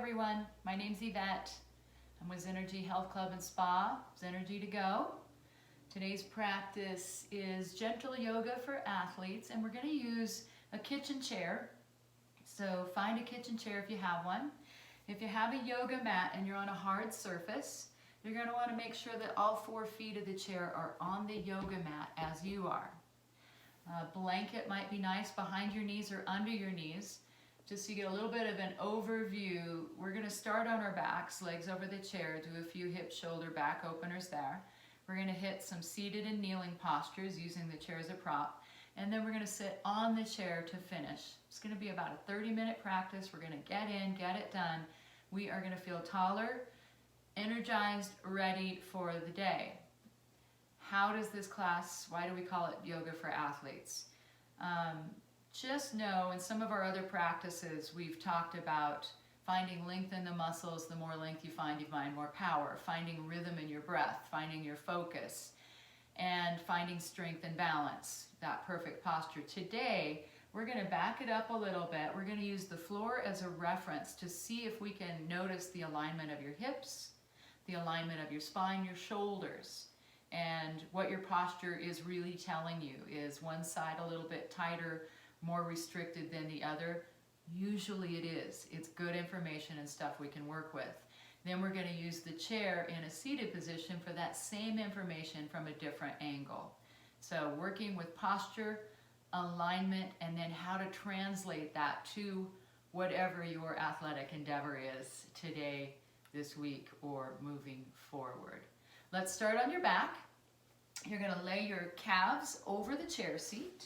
everyone, my name's Yvette. I'm with Zenergy Health Club and Spa, Zenergy to Go. Today's practice is gentle yoga for athletes, and we're going to use a kitchen chair. So find a kitchen chair if you have one. If you have a yoga mat and you're on a hard surface, you're going to want to make sure that all 4 feet of the chair are on the yoga mat as you are. A blanket might be nice behind your knees or under your knees. Just so you get a little bit of an overview, we're going to start on our backs, legs over the chair, do a few hip, shoulder, back openers there. We're going to hit some seated and kneeling postures using the chair as a prop. And then we're going to sit on the chair to finish. It's going to be about a 30-minute practice. We're going to get in, get it done. We are going to feel taller, energized, ready for the day. How does this class, why do we call it yoga for athletes? Just know in some of our other practices we've talked about finding length in the muscles. The more length you find more power, finding rhythm in your breath, finding your focus, and finding strength and balance, that perfect posture. Today we're going to back it up a little bit. We're going to use the floor as a reference to see if we can notice the alignment of your hips, the alignment of your spine, your shoulders, and what your posture is really telling you. Is one side a little bit tighter, more restricted than the other? Usually it is. It's good information and stuff we can work with. Then we're going to use the chair in a seated position for that same information from a different angle. So working with posture, alignment, and then how to translate that to whatever your athletic endeavor is today, this week, or moving forward. Let's start on your back. You're going to lay your calves over the chair seat.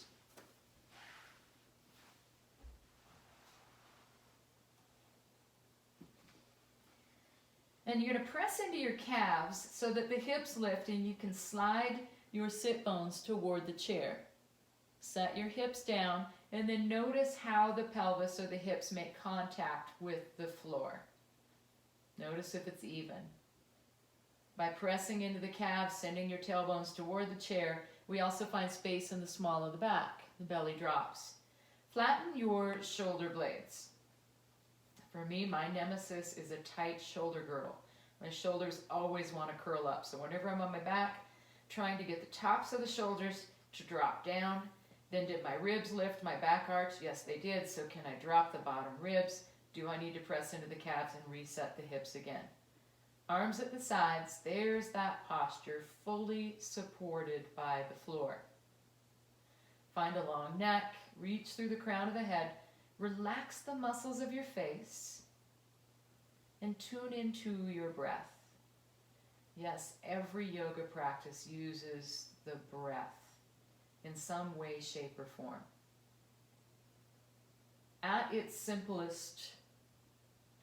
And you're going to press into your calves so that the hips lift and you can slide your sit bones toward the chair. Set your hips down and then notice how the pelvis or the hips make contact with the floor. Notice if it's even. By pressing into the calves, sending your tailbones toward the chair, we also find space in the small of the back. The belly drops. Flatten your shoulder blades. For me, my nemesis is a tight shoulder girdle. My shoulders always want to curl up. So whenever I'm on my back, trying to get the tops of the shoulders to drop down. Then did my ribs lift, my back arch? Yes, they did. So can I drop the bottom ribs? Do I need to press into the calves and reset the hips again? Arms at the sides. There's that posture, fully supported by the floor. Find a long neck. Reach through the crown of the head. Relax the muscles of your face and tune into your breath. Yes, every yoga practice uses the breath in some way, shape, or form. At its simplest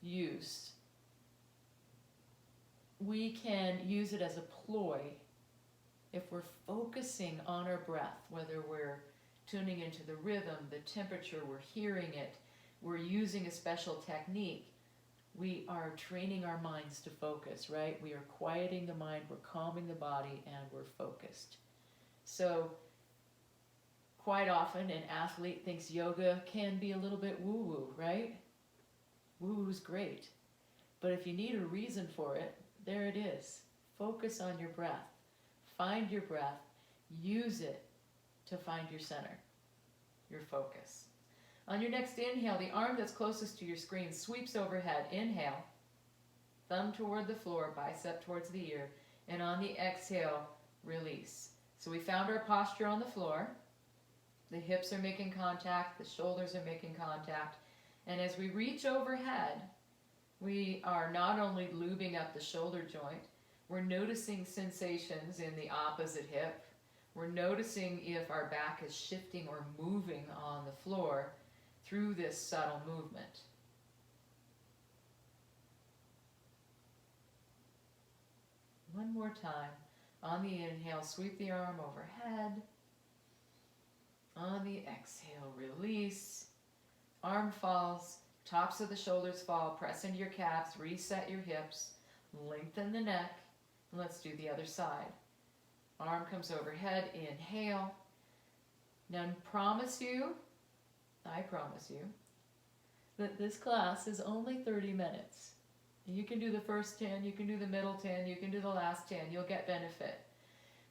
use, we can use it as a ploy if we're focusing on our breath, whether we're tuning into the rhythm, the temperature, we're hearing it, we're using a special technique. We are training our minds to focus, right? We are quieting the mind, we're calming the body, and we're focused. So quite often an athlete thinks yoga can be a little bit woo-woo, right? Woo-woo's great. But if you need a reason for it, there it is. Focus on your breath. Find your breath. Use it to find your center, your focus. On your next inhale, the arm that's closest to your screen sweeps overhead. Inhale, thumb toward the floor, bicep towards the ear, and on the exhale, release. So we found our posture on the floor. The hips are making contact, the shoulders are making contact, and as we reach overhead, we are not only lubing up the shoulder joint, we're noticing sensations in the opposite hip. We're noticing if our back is shifting or moving on the floor through this subtle movement. One more time. On the inhale, sweep the arm overhead. On the exhale, release. Arm falls, tops of the shoulders fall, press into your calves, reset your hips, lengthen the neck, and let's do the other side. Arm comes overhead, inhale. Now I promise you, that this class is only 30 minutes. You can do the first 10, you can do the middle 10, you can do the last 10, you'll get benefit.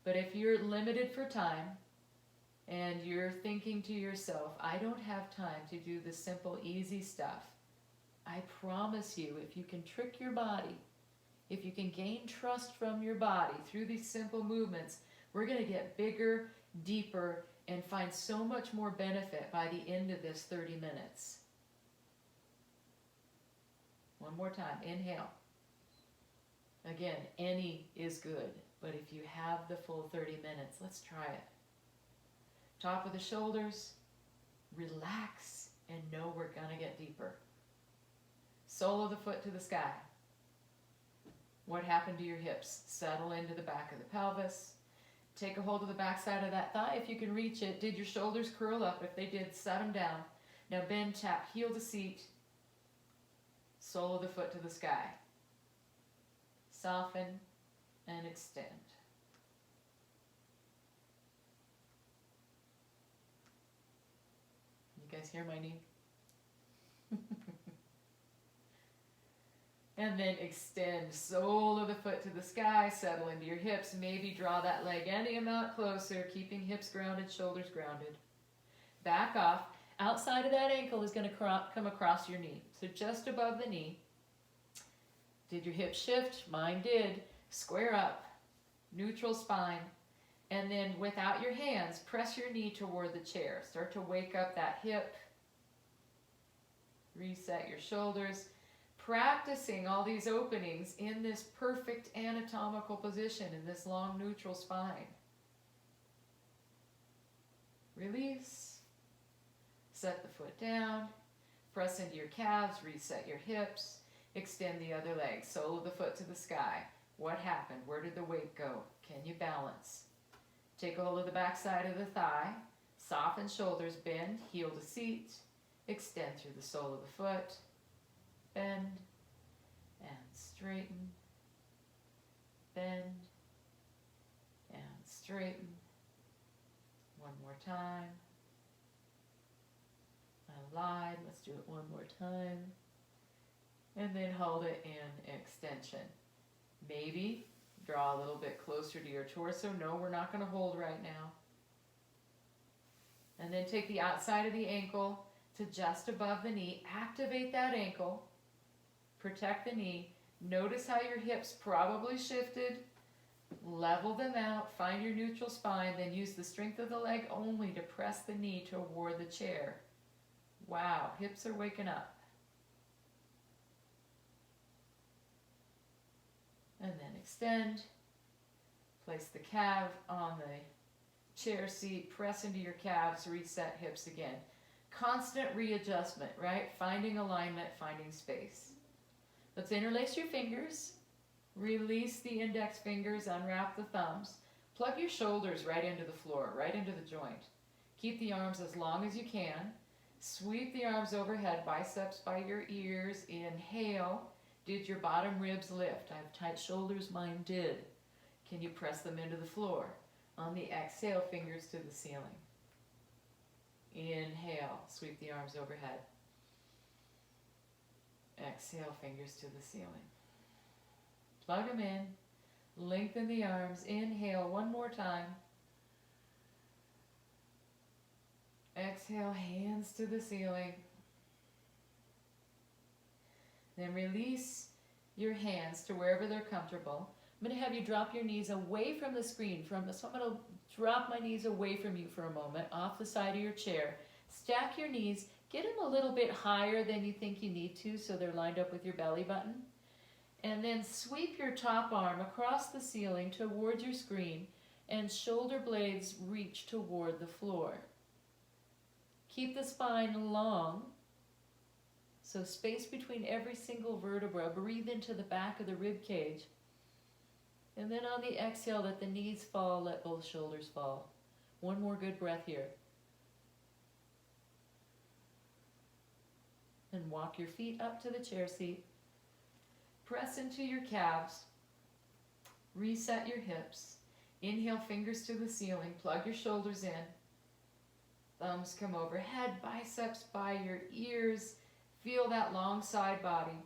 But if you're limited for time and you're thinking to yourself, I don't have time to do the simple, easy stuff, I promise you, if you can trick your body, if you can gain trust from your body through these simple movements, we're going to get bigger, deeper, and find so much more benefit by the end of this 30 minutes. One more time, inhale. Again, any is good, but if you have the full 30 minutes, let's try it. Top of the shoulders, relax, and know we're going to get deeper. Sole of the foot to the sky. What happened to your hips? Settle into the back of the pelvis. Take a hold of the back side of that thigh if you can reach it. Did your shoulders curl up? If they did, set them down. Now bend, tap, heel to seat. Sole of the foot to the sky. Soften and extend. You guys hear my knee? And then extend, sole of the foot to the sky, settle into your hips. Maybe draw that leg any amount closer, keeping hips grounded, shoulders grounded. Back off. Outside of that ankle is going to come across your knee. So just above the knee. Did your hips shift? Mine did. Square up. Neutral spine. And then without your hands, press your knee toward the chair. Start to wake up that hip. Reset your shoulders. Practicing all these openings in this perfect anatomical position, in this long neutral spine. Release. Set the foot down. Press into your calves. Reset your hips. Extend the other leg. Sole of the foot to the sky. What happened? Where did the weight go? Can you balance? Take a hold of the back side of the thigh. Soften shoulders. Bend. Heel to seat. Extend through the sole of the foot. Bend and straighten, bend and straighten. One more time. I lied. Let's do it one more time. And then hold it in extension. Maybe draw a little bit closer to your torso. No, we're not going to hold right now. And then take the outside of the ankle to just above the knee. Activate that ankle. Protect the knee. Notice how your hips probably shifted. Level them out. Find your neutral spine. Then use the strength of the leg only to press the knee toward the chair. Wow, hips are waking up. And then extend. Place the calf on the chair seat. Press into your calves. Reset hips again. Constant readjustment, right? Finding alignment, finding space. Let's interlace your fingers. Release the index fingers, unwrap the thumbs. Plug your shoulders right into the floor, right into the joint. Keep the arms as long as you can. Sweep the arms overhead, biceps by your ears. Inhale. Did your bottom ribs lift? I have tight shoulders, mine did. Can you press them into the floor? On the exhale, fingers to the ceiling. Inhale, sweep the arms overhead. Exhale, fingers to the ceiling. Plug them in. Lengthen the arms. Inhale one more time. Exhale, hands to the ceiling. Then release your hands to wherever they're comfortable. I'm going to have you drop your knees away from the screen. So I'm going to drop my knees away from you for a moment, off the side of your chair. Stack your knees. Get them a little bit higher than you think you need to so they're lined up with your belly button. And then sweep your top arm across the ceiling toward your screen and shoulder blades reach toward the floor. Keep the spine long, so space between every single vertebra. Breathe into the back of the rib cage. And then on the exhale, let the knees fall, let both shoulders fall. One more good breath here. And walk your feet up to the chair seat. Press into your calves. Reset your hips. Inhale, fingers to the ceiling. Plug your shoulders in. Thumbs come overhead, biceps by your ears. Feel that long side body.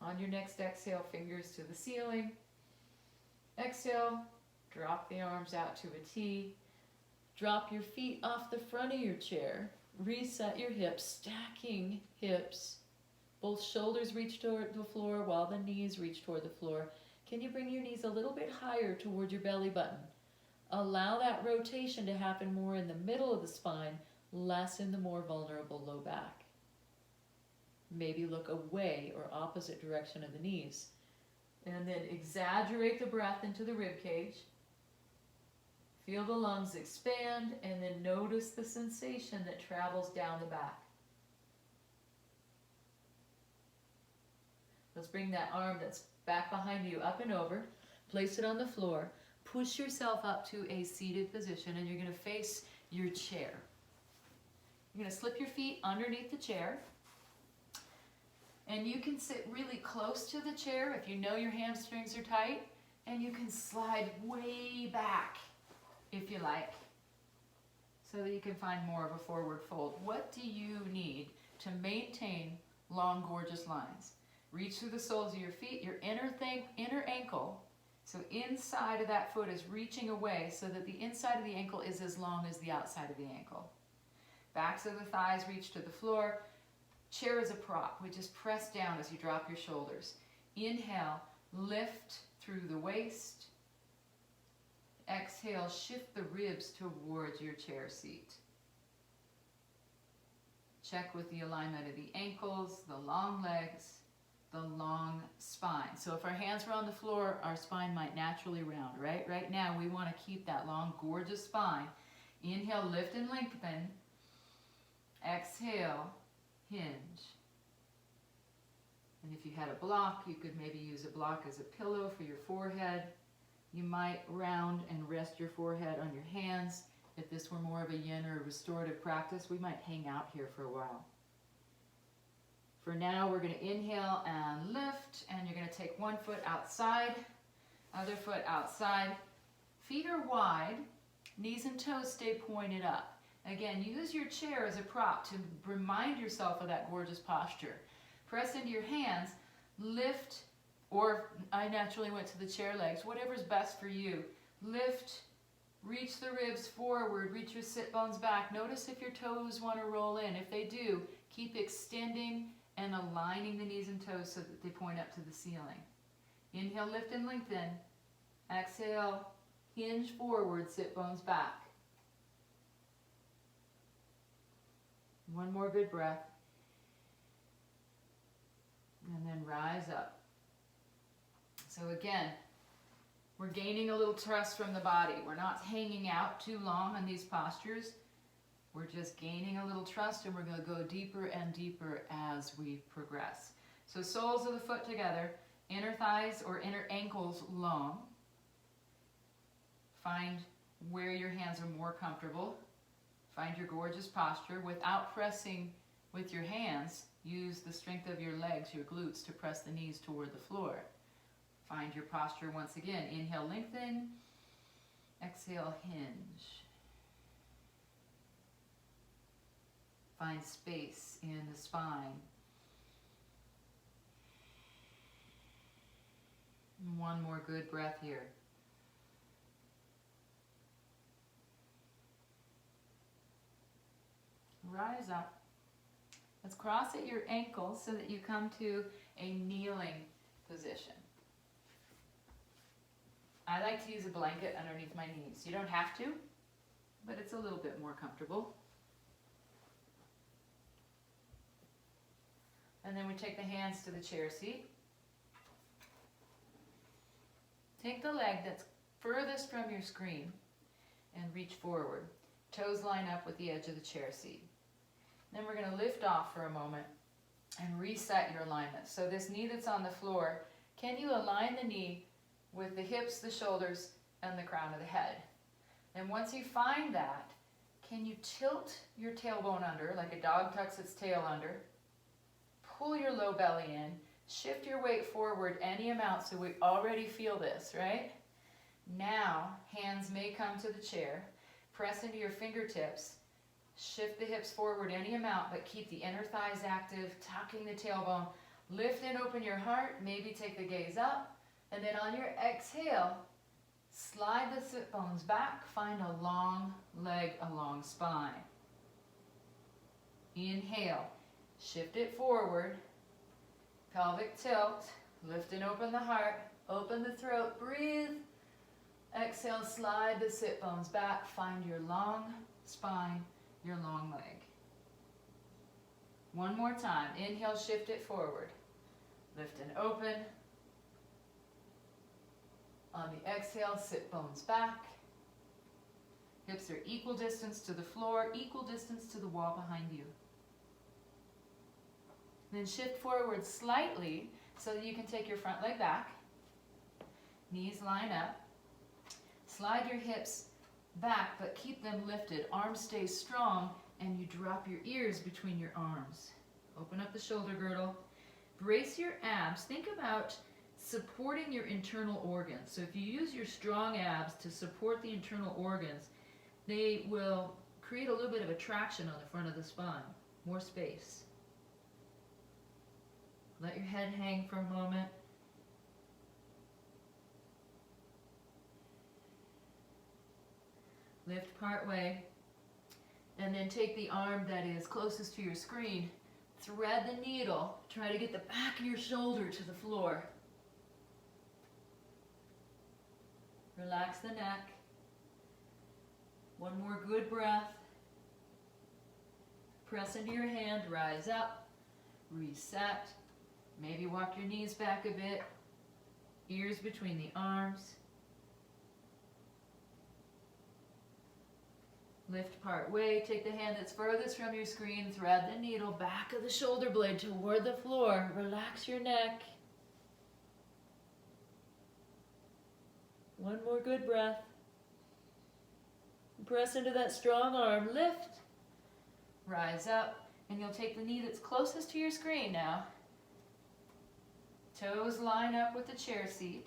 On your next exhale, fingers to the ceiling. Exhale, drop the arms out to a T. Drop your feet off the front of your chair. Reset your hips, stacking hips. Both shoulders reach toward the floor while the knees reach toward the floor. Can you bring your knees a little bit higher toward your belly button? Allow that rotation to happen more in the middle of the spine, less in the more vulnerable low back. Maybe look away or opposite direction of the knees. And then exaggerate the breath into the rib cage. Feel the lungs expand, and then notice the sensation that travels down the back. Let's bring that arm that's back behind you up and over. Place it on the floor. Push yourself up to a seated position, and you're going to face your chair. You're going to slip your feet underneath the chair. And you can sit really close to the chair if you know your hamstrings are tight. And you can slide way back if you like, so that you can find more of a forward fold. What do you need to maintain long, gorgeous lines? Reach through the soles of your feet, your inner ankle. So inside of that foot is reaching away so that the inside of the ankle is as long as the outside of the ankle. Backs of the thighs reach to the floor. Chair is a prop. We just press down as you drop your shoulders. Inhale, lift through the waist. Exhale, shift the ribs towards your chair seat. Check with the alignment of the ankles, the long legs, the long spine. So if our hands were on the floor, our spine might naturally round, right? Right now, we want to keep that long, gorgeous spine. Inhale, lift and lengthen. Exhale, hinge. And if you had a block, you could maybe use a block as a pillow for your forehead. You might round and rest your forehead on your hands. If this were more of a yin or restorative practice, we might hang out here for a while. For now, we're going to inhale and lift, and you're going to take one foot outside, other foot outside. Feet are wide, knees and toes stay pointed up. Again, use your chair as a prop to remind yourself of that gorgeous posture. Press into your hands, lift, or I naturally went to the chair legs, whatever's best for you. Lift, reach the ribs forward, reach your sit bones back. Notice if your toes want to roll in. If they do, keep extending and aligning the knees and toes so that they point up to the ceiling. Inhale, lift and lengthen. Exhale, hinge forward, sit bones back. One more good breath. And then rise up. So again, we're gaining a little thrust from the body. We're not hanging out too long on these postures. We're just gaining a little trust, and we're going to go deeper and deeper as we progress. So soles of the foot together, inner thighs or inner ankles long. Find where your hands are more comfortable. Find your gorgeous posture. Without pressing with your hands, use the strength of your legs, your glutes, to press the knees toward the floor. Find your posture once again. Inhale, lengthen. Exhale, hinge. Find space in the spine. One more good breath here. Rise up. Let's cross at your ankles so that you come to a kneeling position. I like to use a blanket underneath my knees. You don't have to, but it's a little bit more comfortable. And then we take the hands to the chair seat. Take the leg that's furthest from your screen and reach forward. Toes line up with the edge of the chair seat. Then we're going to lift off for a moment and reset your alignment. So this knee that's on the floor, can you align the knee with the hips, the shoulders, and the crown of the head? And once you find that, can you tilt your tailbone under, like a dog tucks its tail under? Pull your low belly in, shift your weight forward any amount so we already feel this, right? Now, hands may come to the chair. Press into your fingertips. Shift the hips forward any amount, but keep the inner thighs active, tucking the tailbone. Lift and open your heart. Maybe take the gaze up. And then on your exhale, slide the sit bones back. Find a long leg, a long spine. Inhale. Shift it forward. Pelvic tilt. Lift and open the heart. Open the throat. Breathe. Exhale, slide the sit bones back. Find your long spine, your long leg. One more time. Inhale, shift it forward. Lift and open. On the exhale, sit bones back. Hips are equal distance to the floor, equal distance to the wall behind you. Then shift forward slightly so that you can take your front leg back. Knees line up. Slide your hips back, but keep them lifted. Arms stay strong, and you drop your ears between your arms. Open up the shoulder girdle. Brace your abs. Think about supporting your internal organs. So if you use your strong abs to support the internal organs, they will create a little bit of a traction on the front of the spine. More space. Let your head hang for a moment. Lift part way, and then take the arm that is closest to your screen, thread the needle, try to get the back of your shoulder to the floor. Relax the neck. One more good breath. Press into your hand, rise up, reset. Maybe walk your knees back a bit, ears between the arms. Lift part way, take the hand that's furthest from your screen, thread the needle, back of the shoulder blade toward the floor. Relax your neck. One more good breath. Press into that strong arm, lift, rise up, and you'll take the knee that's closest to your screen now. Toes line up with the chair seat.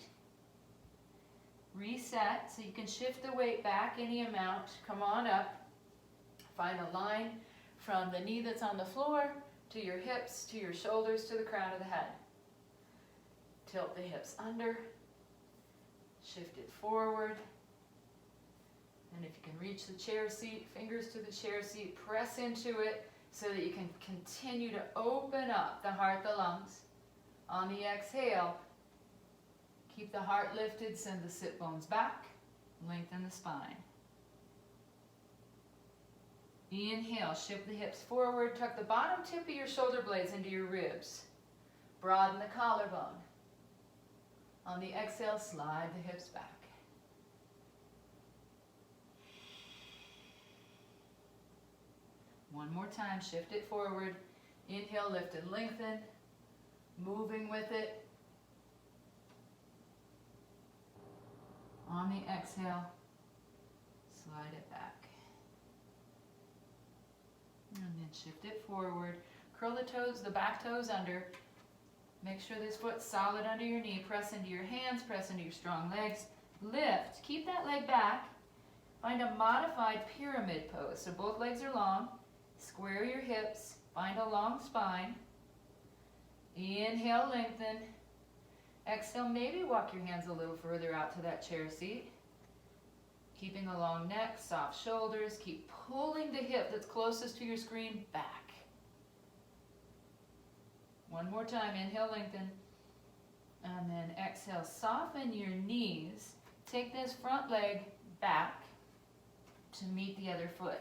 Reset so you can shift the weight back any amount. Come on up. Find a line from the knee that's on the floor to your hips, to your shoulders, to the crown of the head. Tilt the hips under. Shift it forward. And if you can reach the chair seat, fingers to the chair seat, press into it so that you can continue to open up the heart, the lungs. On the exhale, keep the heart lifted, send the sit bones back, lengthen the spine. Inhale, shift the hips forward, tuck the bottom tip of your shoulder blades into your ribs. Broaden the collarbone. On the exhale, slide the hips back. One more time, shift it forward. Inhale, lift and lengthen, moving with it. On the exhale, slide it back. And then shift it forward. Curl the toes, the back toes under. Make sure this foot's solid under your knee. Press into your hands, press into your strong legs. Lift, keep that leg back. Find a modified pyramid pose. So both legs are long. Square your hips. Find a long spine. Inhale, lengthen. Exhale, maybe walk your hands a little further out to that chair seat. Keeping a long neck, soft shoulders. Keep pulling the hip that's closest to your screen back. One more time, inhale, lengthen. And then exhale, soften your knees. Take this front leg back to meet the other foot.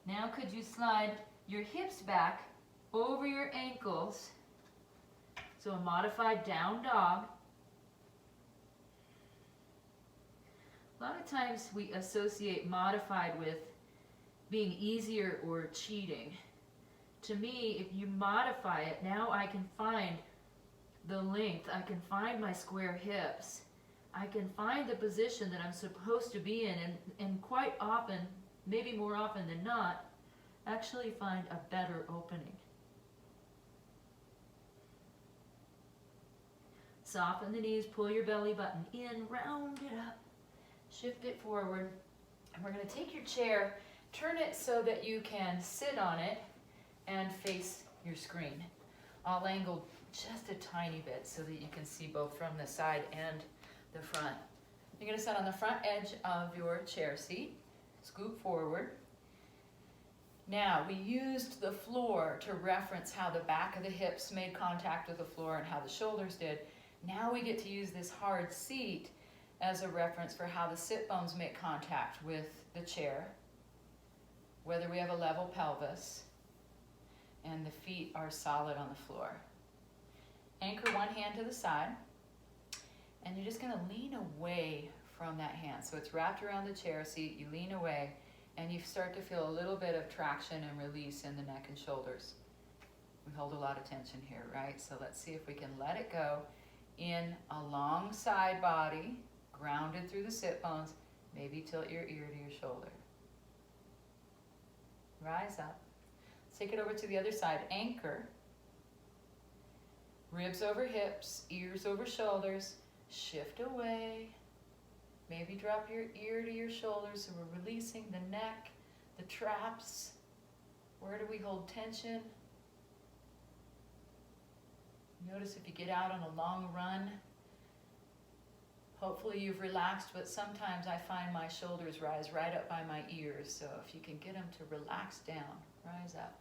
Now could you slide your hips back over your ankles? So a modified down dog. A lot of times we associate modified with being easier or cheating. To me, if you modify it, now I can find the length, I can find my square hips, I can find the position that I'm supposed to be in, and quite often, maybe more often than not, actually find a better opening. Soften the knees, pull your belly button in, round it up, shift it forward. And we're going to take your chair turn it so that you can sit on it and face your screen. I'll angle just a tiny bit so that you can see both from the side and the front. You're going to sit on the front edge of your chair seat, scoop forward. Now, we used the floor to reference how the back of the hips made contact with the floor and how the shoulders did. Now we get to use this hard seat as a reference for how the sit bones make contact with the chair, whether we have a level pelvis, and the feet are solid on the floor. Anchor one hand to the side, and you're just going to lean away from that hand. So it's wrapped around the chair seat, you lean away, and you start to feel a little bit of traction and release in the neck and shoulders. We hold a lot of tension here, right? So let's see if we can let it go in a long side body, grounded through the sit bones. Maybe tilt your ear to your shoulder. Rise up. Let's take it over to the other side. Anchor. Ribs over hips, ears over shoulders. Shift away. Maybe drop your ear to your shoulders so we're releasing the neck, the traps. Where do we hold tension? Notice if you get out on a long run, hopefully you've relaxed, but sometimes I find my shoulders rise right up by my ears. So if you can get them to relax down, rise up.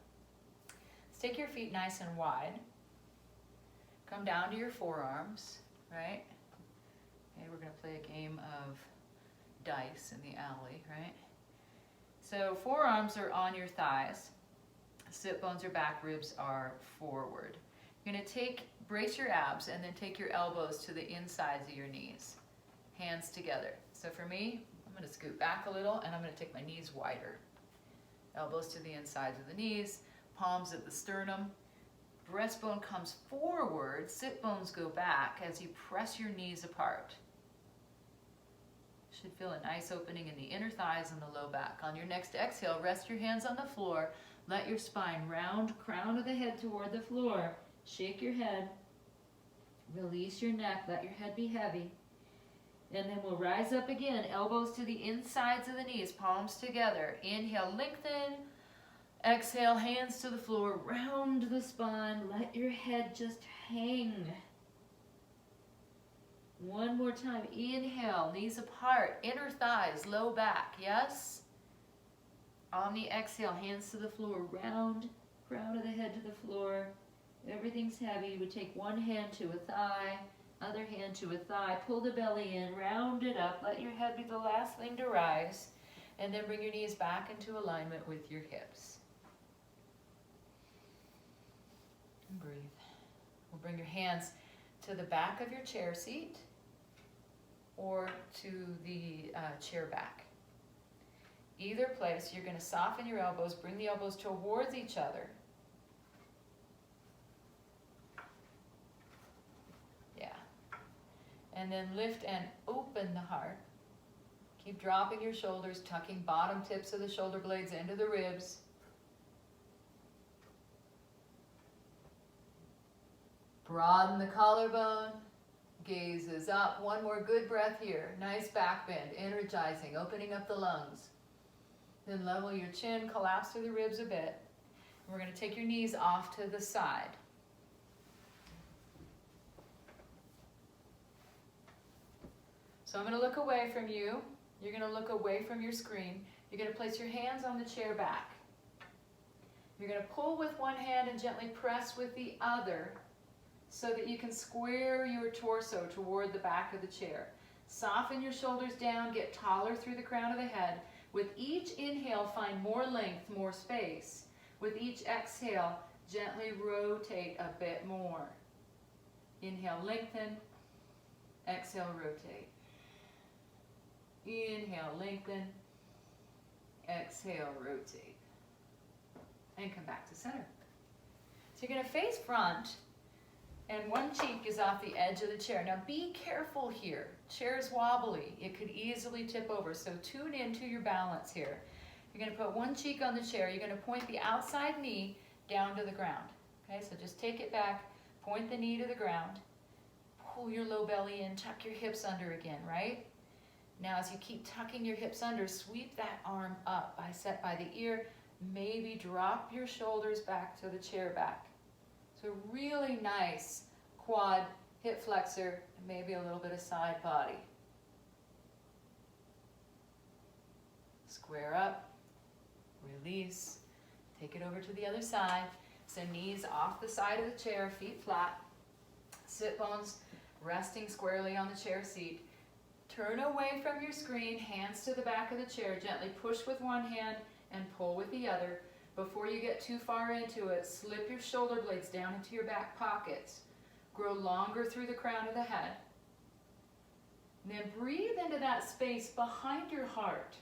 Let's take your feet nice and wide. Come down to your forearms, right? Okay, we're going to play a game of dice in the alley, right? So forearms are on your thighs. Sit bones are back, ribs are forward. You're going to brace your abs and then take your elbows to the insides of your knees. Hands together. So for me, I'm going to scoot back a little and I'm going to take my knees wider. Elbows to the insides of the knees, palms at the sternum. Breastbone comes forward, sit bones go back as you press your knees apart. Should feel a nice opening in the inner thighs and the low back. On your next exhale, rest your hands on the floor. Let your spine round, crown of the head toward the floor. Shake your head. Release your neck. Let your head be heavy. And then we'll rise up again. Elbows to the insides of the knees, palms together. Inhale, lengthen. Exhale, hands to the floor. Round the spine. Let your head just hang. One more time. Inhale, knees apart. Inner thighs, low back. Yes? On the exhale, hands to the floor. Round, crown of the head to the floor. Everything's heavy. We take one hand to a thigh, other hand to a thigh. Pull the belly in, round it up. Let your head be the last thing to rise. And then bring your knees back into alignment with your hips. And breathe. We'll bring your hands to the back of your chair seat or to the chair back. Either place, you're going to soften your elbows, bring the elbows towards each other. Yeah. And then lift and open the heart. Keep dropping your shoulders, tucking bottom tips of the shoulder blades into the ribs. Broaden the collarbone. Gaze is up. One more good breath here. Nice back bend, energizing, opening up the lungs. Then level your chin, collapse through the ribs a bit. We're going to take your knees off to the side. So I'm going to look away from you. You're going to look away from your screen. You're going to place your hands on the chair back. You're going to pull with one hand and gently press with the other so that you can square your torso toward the back of the chair. Soften your shoulders down, get taller through the crown of the head. With each inhale, find more length, more space. With each exhale, gently rotate a bit more. Inhale, lengthen. Exhale, rotate. Inhale, lengthen. Exhale, rotate. And come back to center. So you're going to face front, and one cheek is off the edge of the chair. Now be careful here. Chair is wobbly. It could easily tip over, so tune into your balance here. You're going to put one cheek on the chair. You're going to point the outside knee down to the ground. Okay, so just take it back, point the knee to the ground, pull your low belly in, tuck your hips under again, right? Now as you keep tucking your hips under, sweep that arm up, bicep by the ear. Maybe drop your shoulders back to the chair back. So really nice quad, hip flexor, and maybe a little bit of side body. Square up, release, take it over to the other side. So knees off the side of the chair, feet flat, sit bones resting squarely on the chair seat. Turn away from your screen, hands to the back of the chair. Gently push with one hand and pull with the other. Before you get too far into it, slip your shoulder blades down into your back pockets. Grow longer through the crown of the head. And then breathe into that space behind your heart.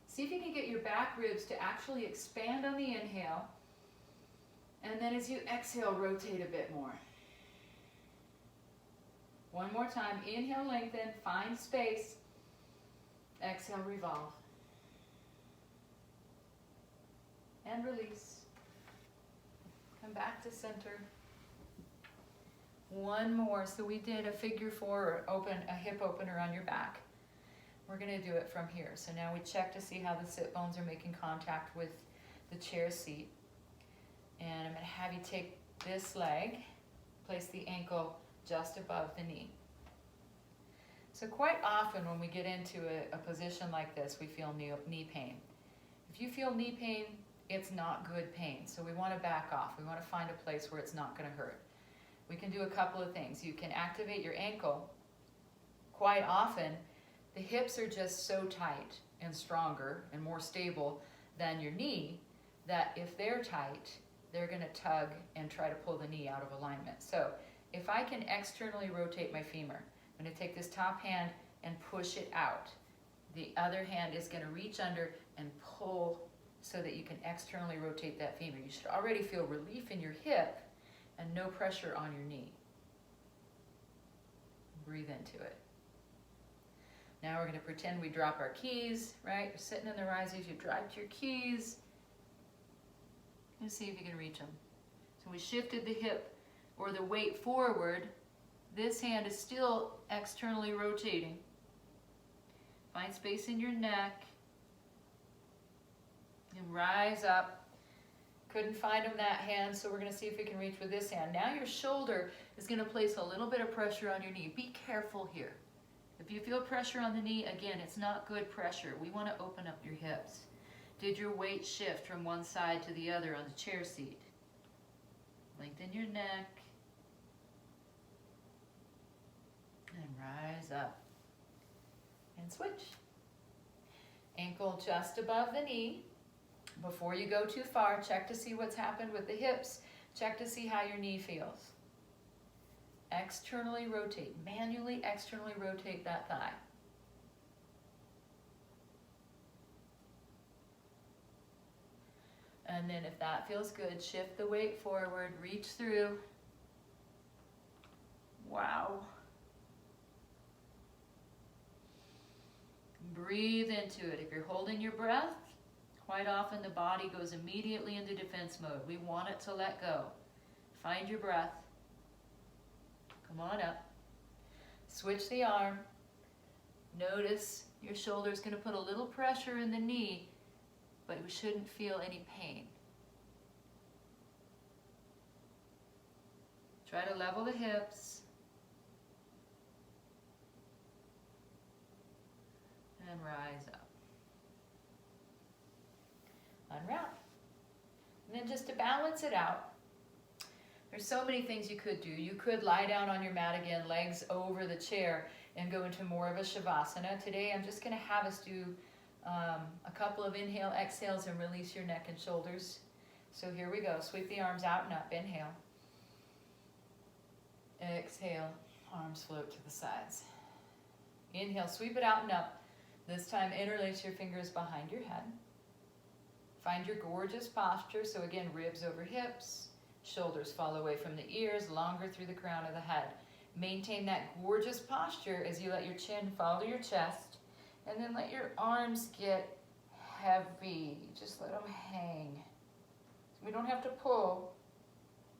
See if you can get your back ribs to actually expand on the inhale. And then as you exhale, rotate a bit more. One more time. Inhale, lengthen, find space. Exhale, revolve. And release. Come back to center. One more. So we did a figure four, or a hip opener on your back. We're going to do it from here. So now we check to see how the sit bones are making contact with the chair seat. And I'm going to have you take this leg, place the ankle just above the knee. So quite often when we get into a position like this, we feel knee pain. If you feel knee pain, it's not good pain. So we want to back off. We want to find a place where it's not going to hurt. We can do a couple of things. You can activate your ankle. Quite often, the hips are just so tight and stronger and more stable than your knee that if they're tight, they're going to tug and try to pull the knee out of alignment. So if I can externally rotate my femur, I'm going to take this top hand and push it out. The other hand is going to reach under and pull so that you can externally rotate that femur. You should already feel relief in your hip and no pressure on your knee. Breathe into it. Now we're going to pretend we drop our keys, right? You're sitting in the risers, you dropped your keys. And see if you can reach them. So we shifted the hip or the weight forward. This hand is still externally rotating. Find space in your neck. And rise up. Couldn't find them that hand, so we're going to see if we can reach with this hand. Now your shoulder is going to place a little bit of pressure on your knee. Be careful here. If you feel pressure on the knee, again, it's not good pressure. We want to open up your hips. Did your weight shift from one side to the other on the chair seat? Lengthen your neck. And rise up. And switch. Ankle just above the knee. Before you go too far, check to see what's happened with the hips. Check to see how your knee feels. Externally rotate. Manually externally rotate that thigh. And then if that feels good, shift the weight forward, reach through. Wow. Breathe into it. If you're holding your breath, quite often the body goes immediately into defense mode. We want it to let go. Find your breath. Come on up. Switch the arm. Notice your shoulder is going to put a little pressure in the knee, but we shouldn't feel any pain. Try to level the hips. And rise up. Unwrap. And then just to balance it out, there's so many things you could do. You could lie down on your mat again, legs over the chair, and go into more of a Shavasana. Today I'm just going to have us do a couple of inhale, exhales, and release your neck and shoulders. So here we go. Sweep the arms out and up. Inhale. Exhale. Arms float to the sides. Inhale. Sweep it out and up. This time interlace your fingers behind your head. Find your gorgeous posture. So again, ribs over hips. Shoulders fall away from the ears, longer through the crown of the head. Maintain that gorgeous posture as you let your chin fall to your chest. And then let your arms get heavy. Just let them hang. So we don't have to pull.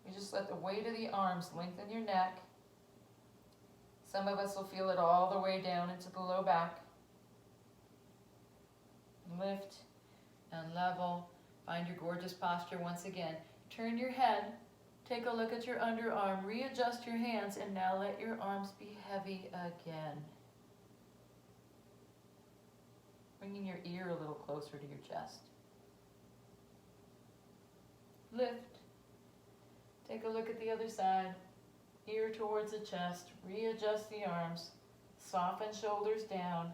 We just let the weight of the arms lengthen your neck. Some of us will feel it all the way down into the low back. Lift and level. Find your gorgeous posture once again. Turn your head. Take a look at your underarm. Readjust your hands, and now let your arms be heavy again. Bringing your ear a little closer to your chest. Lift. Take a look at the other side. Ear towards the chest. Readjust the arms. Soften shoulders down.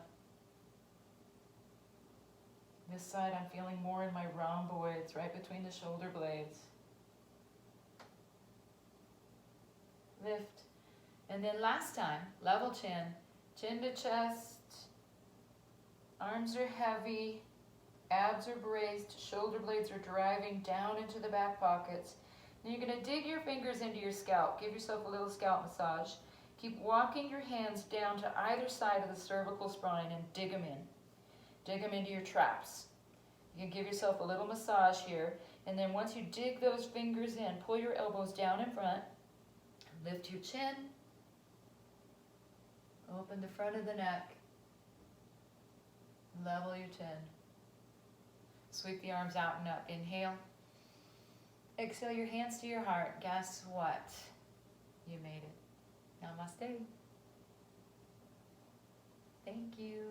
This side I'm feeling more in my rhomboids, right between the shoulder blades. Lift. And then last time, level chin. Chin to chest. Arms are heavy. Abs are braced. Shoulder blades are driving down into the back pockets. Then you're going to dig your fingers into your scalp. Give yourself a little scalp massage. Keep walking your hands down to either side of the cervical spine and dig them in. Dig them into your traps. You can give yourself a little massage here. And then once you dig those fingers in, pull your elbows down in front. Lift your chin. Open the front of the neck. Level your chin. Sweep the arms out and up. Inhale. Exhale your hands to your heart. Guess what? You made it. Namaste. Thank you.